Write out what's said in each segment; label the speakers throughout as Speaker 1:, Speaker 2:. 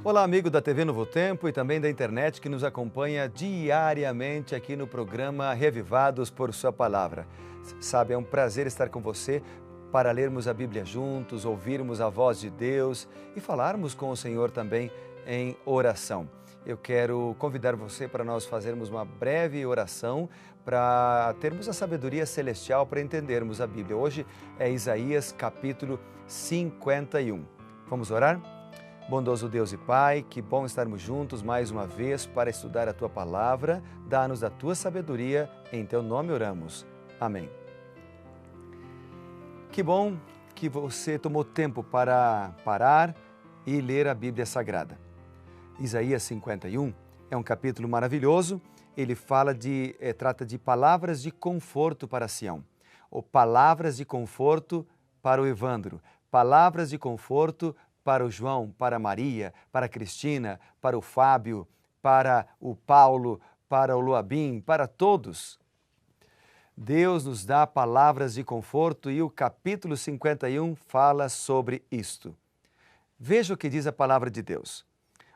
Speaker 1: Olá, amigo da TV Novo Tempo e também da internet que nos acompanha diariamente aqui no programa Revivados por Sua Palavra. Sabe, é um prazer estar com você para lermos a Bíblia juntos, ouvirmos a voz de Deus e falarmos com o Senhor também em oração. Eu quero convidar você para nós fazermos uma breve oração para termos a sabedoria celestial para entendermos a Bíblia. Hoje é Isaías capítulo 51. Vamos orar? Bondoso Deus e Pai, que bom estarmos juntos mais uma vez para estudar a Tua Palavra. Dá-nos a Tua sabedoria, em Teu nome oramos. Amém. Que bom que você tomou tempo para parar e ler a Bíblia Sagrada. Isaías 51 é um capítulo maravilhoso. Ele trata de palavras de conforto para Sião, ou palavras de conforto para o Evandro, palavras de conforto para o João, para a Maria, para a Cristina, para o Fábio, para o Paulo, para o Luabim, para todos. Deus nos dá palavras de conforto e o capítulo 51 fala sobre isto. Veja o que diz a palavra de Deus.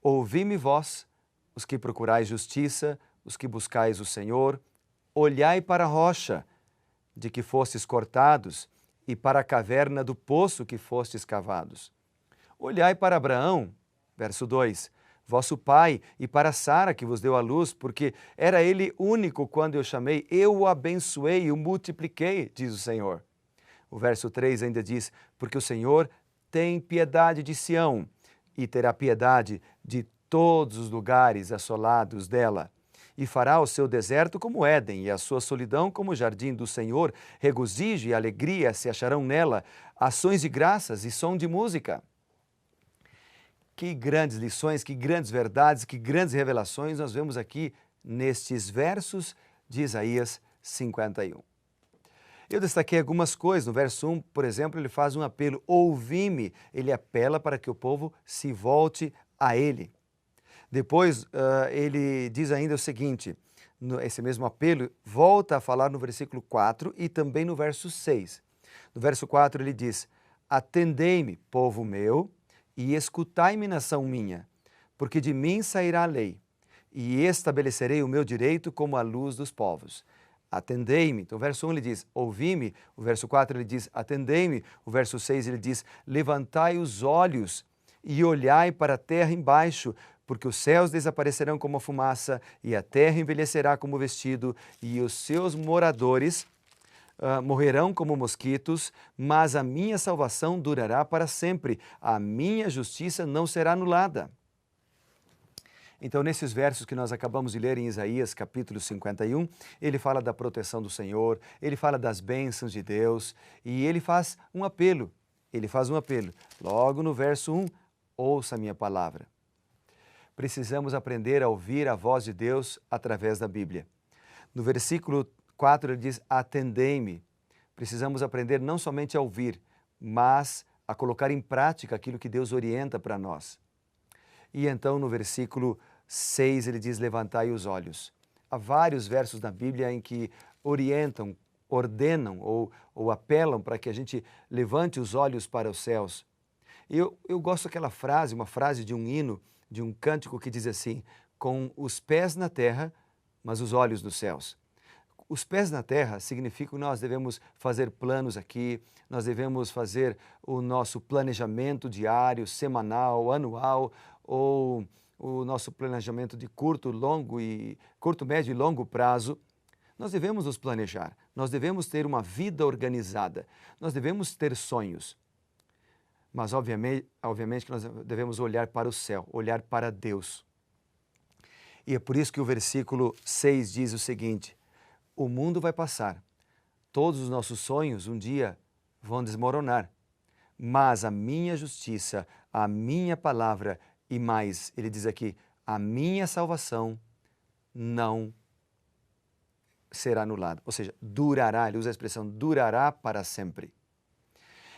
Speaker 1: Ouvi-me vós, os que procurais justiça, os que buscais o Senhor, olhai para a rocha de que fostes cortados e para a caverna do poço que fostes cavados. Olhai para Abraão, verso 2, vosso pai, e para Sara que vos deu a luz, porque era ele único quando eu chamei, eu o abençoei e o multipliquei, diz o Senhor. O verso 3 ainda diz, porque o Senhor tem piedade de Sião e terá piedade de todos os lugares assolados dela. E fará o seu deserto como Éden, e a sua solidão como o jardim do Senhor. Regozijo e alegria se acharão nela, ações de graças e som de música. Que grandes lições, que grandes verdades, que grandes revelações nós vemos aqui nestes versos de Isaías 51. Eu destaquei algumas coisas. No verso 1, por exemplo, ele faz um apelo, ouvi-me. Ele apela para que o povo se volte a ele. Depois, ele diz ainda o seguinte, esse mesmo apelo volta a falar no versículo 4 e também no verso 6. No verso 4 ele diz, atendei-me, povo meu, e escutai-me, nação minha, porque de mim sairá a lei, e estabelecerei o meu direito como a luz dos povos. Atendei-me. Então, o verso 1 ele diz, ouvi-me. O verso 4 ele diz, atendei-me. O verso 6 ele diz, levantai os olhos e olhai para a terra embaixo, porque os céus desaparecerão como a fumaça, e a terra envelhecerá como vestido, e os seus moradores morrerão como mosquitos, mas a minha salvação durará para sempre, a minha justiça não será anulada. Então, nesses versos que nós acabamos de ler em Isaías, capítulo 51, ele fala da proteção do Senhor, ele fala das bênçãos de Deus, e ele faz um apelo. Logo no verso 1, ouça a minha palavra. Precisamos aprender a ouvir a voz de Deus através da Bíblia. No versículo 4 ele diz, atendei-me. Precisamos aprender não somente a ouvir, mas a colocar em prática aquilo que Deus orienta para nós. E então no versículo 6 ele diz, levantai os olhos. Há vários versos na Bíblia em que orientam, ordenam ou apelam para que a gente levante os olhos para os céus. Eu gosto daquela frase, uma frase de um hino, de um cântico que diz assim, com os pés na terra, mas os olhos nos céus. Os pés na terra significa que nós devemos fazer planos aqui, nós devemos fazer o nosso planejamento diário, semanal, anual, ou o nosso planejamento de curto, médio e longo prazo. Nós devemos nos planejar, nós devemos ter uma vida organizada, nós devemos ter sonhos. Mas obviamente que nós devemos olhar para o céu, olhar para Deus. E é por isso que o versículo 6 diz o seguinte, o mundo vai passar, todos os nossos sonhos um dia vão desmoronar, mas a minha justiça, a minha palavra e mais, ele diz aqui, a minha salvação não será anulada, ou seja, durará, ele usa a expressão durará para sempre.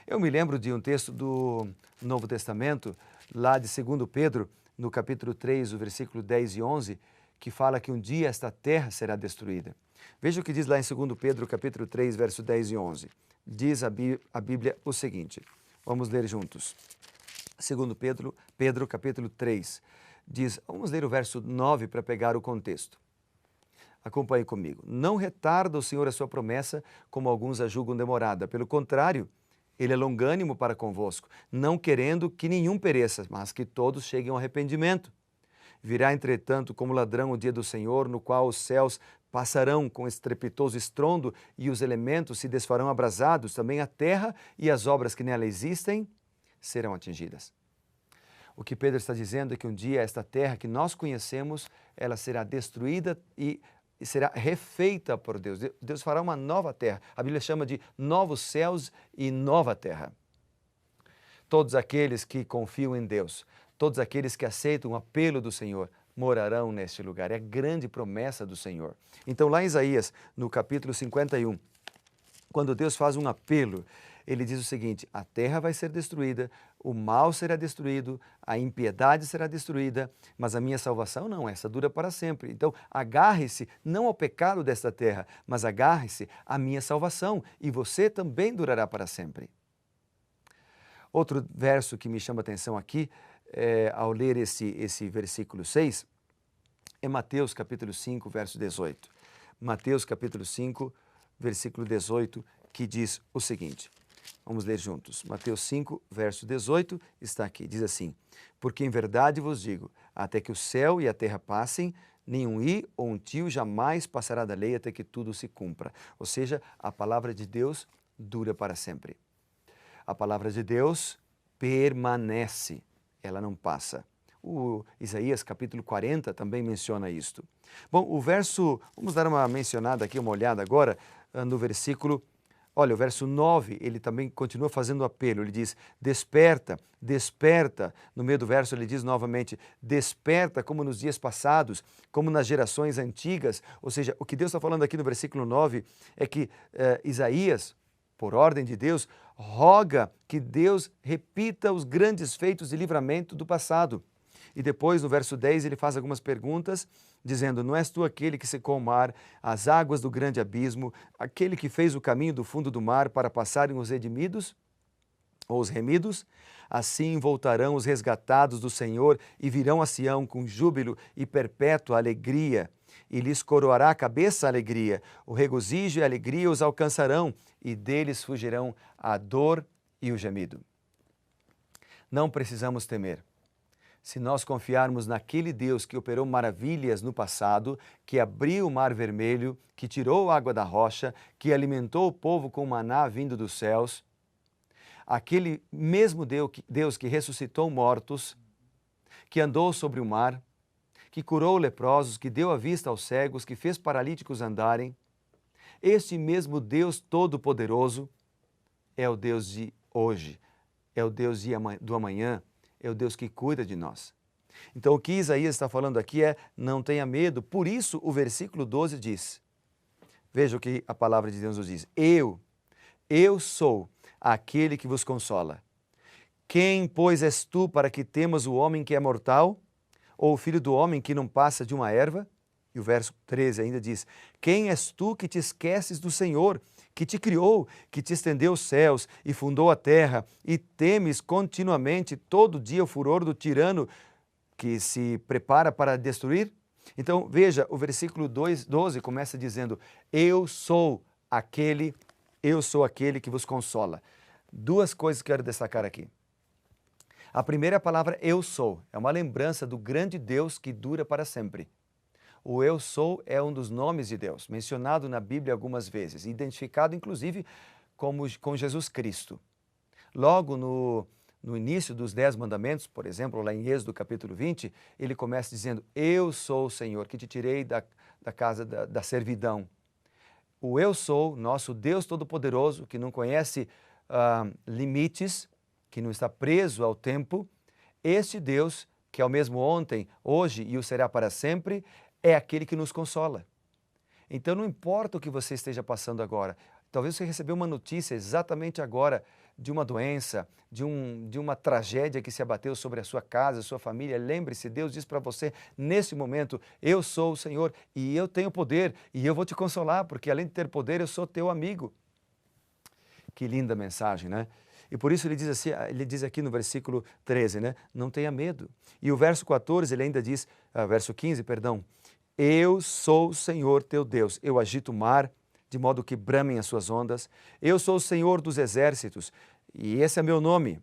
Speaker 1: Eu me lembro de um texto do Novo Testamento, lá de 2 Pedro, no capítulo 3, o versículo 10 e 11, que fala que um dia esta terra será destruída. Veja o que diz lá em 2 Pedro, capítulo 3, verso 10 e 11. Diz a Bíblia o seguinte, vamos ler juntos. Segundo Pedro capítulo 3, diz, vamos ler o verso 9 para pegar o contexto. Acompanhe comigo. Não retarda o Senhor a sua promessa, como alguns a julgam demorada. Pelo contrário, Ele é longânimo para convosco, não querendo que nenhum pereça, mas que todos cheguem ao arrependimento. Virá, entretanto, como ladrão o dia do Senhor, no qual os céus passarão com estrepitoso estrondo e os elementos se desfarão abrasados, também a terra e as obras que nela existem serão atingidas. O que Pedro está dizendo é que um dia esta terra que nós conhecemos, ela será destruída e será refeita por Deus. Deus fará uma nova terra. A Bíblia chama de novos céus e nova terra. Todos aqueles que confiam em Deus, todos aqueles que aceitam o apelo do Senhor, morarão neste lugar. É a grande promessa do Senhor. Então, lá em Isaías, no capítulo 51, quando Deus faz um apelo, Ele diz o seguinte, a terra vai ser destruída, o mal será destruído, a impiedade será destruída, mas a minha salvação não, essa dura para sempre. Então, agarre-se não ao pecado desta terra, mas agarre-se à minha salvação, e você também durará para sempre. Outro verso que me chama a atenção aqui, ao ler esse versículo 6, é Mateus capítulo 5, verso 18. Mateus capítulo 5, versículo 18, que diz o seguinte. Vamos ler juntos. Mateus 5, verso 18, está aqui. Diz assim, porque em verdade vos digo, até que o céu e a terra passem, nenhum i ou um tio jamais passará da lei até que tudo se cumpra. Ou seja, a palavra de Deus dura para sempre. A palavra de Deus permanece, ela não passa. O Isaías capítulo 40 também menciona isto. Bom, o verso, vamos dar uma mencionada aqui, uma olhada agora no versículo, olha, o verso 9, ele também continua fazendo apelo, ele diz, desperta, desperta. No meio do verso ele diz novamente, desperta como nos dias passados, como nas gerações antigas. Ou seja, o que Deus está falando aqui no versículo 9 é que Isaías, por ordem de Deus, roga que Deus repita os grandes feitos de livramento do passado. E depois, no verso 10, ele faz algumas perguntas, dizendo, não és tu aquele que secou o mar, as águas do grande abismo, aquele que fez o caminho do fundo do mar para passarem os redimidos, ou os remidos? Assim voltarão os resgatados do Senhor e virão a Sião com júbilo e perpétua alegria. E lhes coroará a cabeça a alegria, o regozijo e a alegria os alcançarão, e deles fugirão a dor e o gemido. Não precisamos temer. Se nós confiarmos naquele Deus que operou maravilhas no passado, que abriu o mar vermelho, que tirou a água da rocha, que alimentou o povo com maná vindo dos céus, aquele mesmo Deus que ressuscitou mortos, que andou sobre o mar, que curou leprosos, que deu a vista aos cegos, que fez paralíticos andarem, este mesmo Deus Todo-Poderoso é o Deus de hoje, é o Deus do amanhã, é o Deus que cuida de nós. Então o que Isaías está falando aqui é, não tenha medo, por isso o versículo 12 diz, veja o que a palavra de Deus nos diz, eu sou aquele que vos consola. Quem, pois, és tu para que temas o homem que é mortal, ou o filho do homem que não passa de uma erva? E o verso 13 ainda diz, quem és tu que te esqueces do Senhor, que te criou, que te estendeu os céus e fundou a terra, e temes continuamente todo dia o furor do tirano que se prepara para destruir? Então, veja, o versículo 12 começa dizendo, eu sou aquele que vos consola. Duas coisas que quero destacar aqui. A primeira palavra, eu sou, é uma lembrança do grande Deus que dura para sempre. O eu sou é um dos nomes de Deus, mencionado na Bíblia algumas vezes, identificado inclusive com Jesus Cristo. Logo no início dos 10 mandamentos, por exemplo, lá em Êxodo capítulo 20, ele começa dizendo, eu sou o Senhor que te tirei da casa da servidão. O eu sou, nosso Deus Todo-Poderoso, que não conhece limites, que não está preso ao tempo, este Deus, que é o mesmo ontem, hoje e o será para sempre, é aquele que nos consola. Então não importa o que você esteja passando agora, talvez você recebeu uma notícia exatamente agora de uma doença, de uma tragédia que se abateu sobre a sua casa, a sua família. Lembre-se, Deus diz para você nesse momento, eu sou o Senhor e eu tenho poder e eu vou te consolar, porque além de ter poder, eu sou teu amigo. Que linda mensagem, né? E por isso ele diz assim, ele diz aqui no versículo 13, né? Não tenha medo. E o verso 14, ele ainda diz, verso 15, perdão, eu sou o Senhor teu Deus, eu agito o mar, de modo que bramem as suas ondas. Eu sou o Senhor dos exércitos, e esse é meu nome.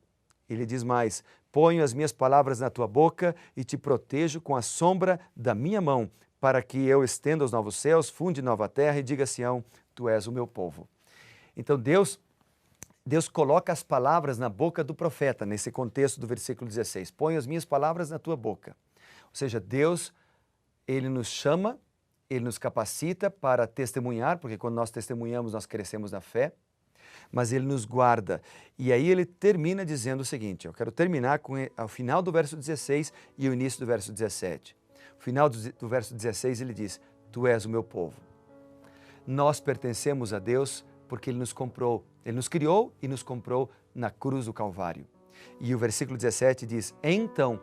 Speaker 1: Ele diz mais, ponho as minhas palavras na tua boca e te protejo com a sombra da minha mão, para que eu estenda os novos céus, funde nova terra e diga a Sião, tu és o meu povo. Então Deus coloca as palavras na boca do profeta, nesse contexto do versículo 16. Põe as minhas palavras na tua boca. Ou seja, Deus, Ele nos chama, Ele nos capacita para testemunhar, porque quando nós testemunhamos, nós crescemos na fé, mas Ele nos guarda. E aí Ele termina dizendo o seguinte, eu quero terminar com o final do verso 16 e o início do verso 17. O final do verso 16 ele diz, tu és o meu povo. Nós pertencemos a Deus porque Ele nos comprou. Ele nos criou e nos comprou na cruz do Calvário. E o versículo 17 diz, então,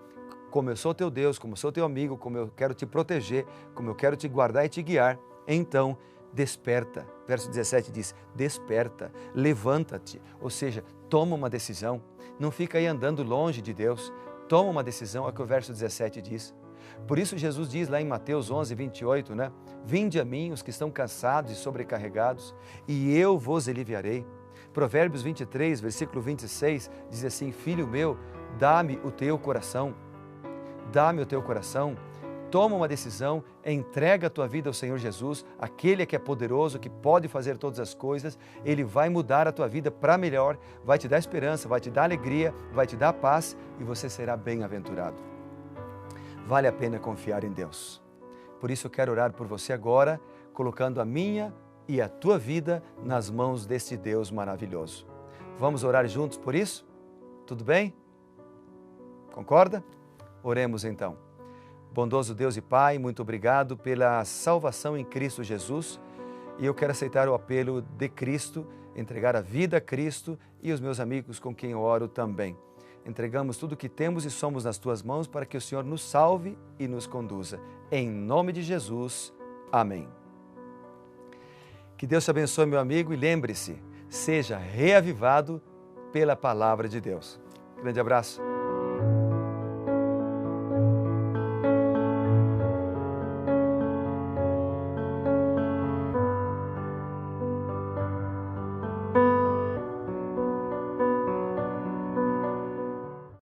Speaker 1: como eu sou teu Deus, como eu sou teu amigo, como eu quero te proteger, como eu quero te guardar e te guiar, então desperta. Verso 17 diz, desperta, levanta-te, ou seja, toma uma decisão. Não fica aí andando longe de Deus, toma uma decisão, é o que o verso 17 diz. Por isso Jesus diz lá em Mateus 11, 28, né? Vinde a mim os que estão cansados e sobrecarregados, e eu vos aliviarei. Provérbios 23, versículo 26, diz assim, filho meu, dá-me o teu coração. Dá-me o teu coração. Toma uma decisão, entrega a tua vida ao Senhor Jesus, aquele que é poderoso, que pode fazer todas as coisas. Ele vai mudar a tua vida para melhor, vai te dar esperança, vai te dar alegria, vai te dar paz e você será bem-aventurado. Vale a pena confiar em Deus. Por isso eu quero orar por você agora, colocando a minha e a tua vida nas mãos desse Deus maravilhoso. Vamos orar juntos por isso? Tudo bem? Concorda? Oremos então. Bondoso Deus e Pai, muito obrigado pela salvação em Cristo Jesus. E eu quero aceitar o apelo de Cristo, entregar a vida a Cristo e os meus amigos com quem eu oro também. Entregamos tudo o que temos e somos nas Tuas mãos para que o Senhor nos salve e nos conduza. Em nome de Jesus. Amém. Que Deus te abençoe, meu amigo, e lembre-se, seja reavivado pela palavra de Deus. Grande abraço.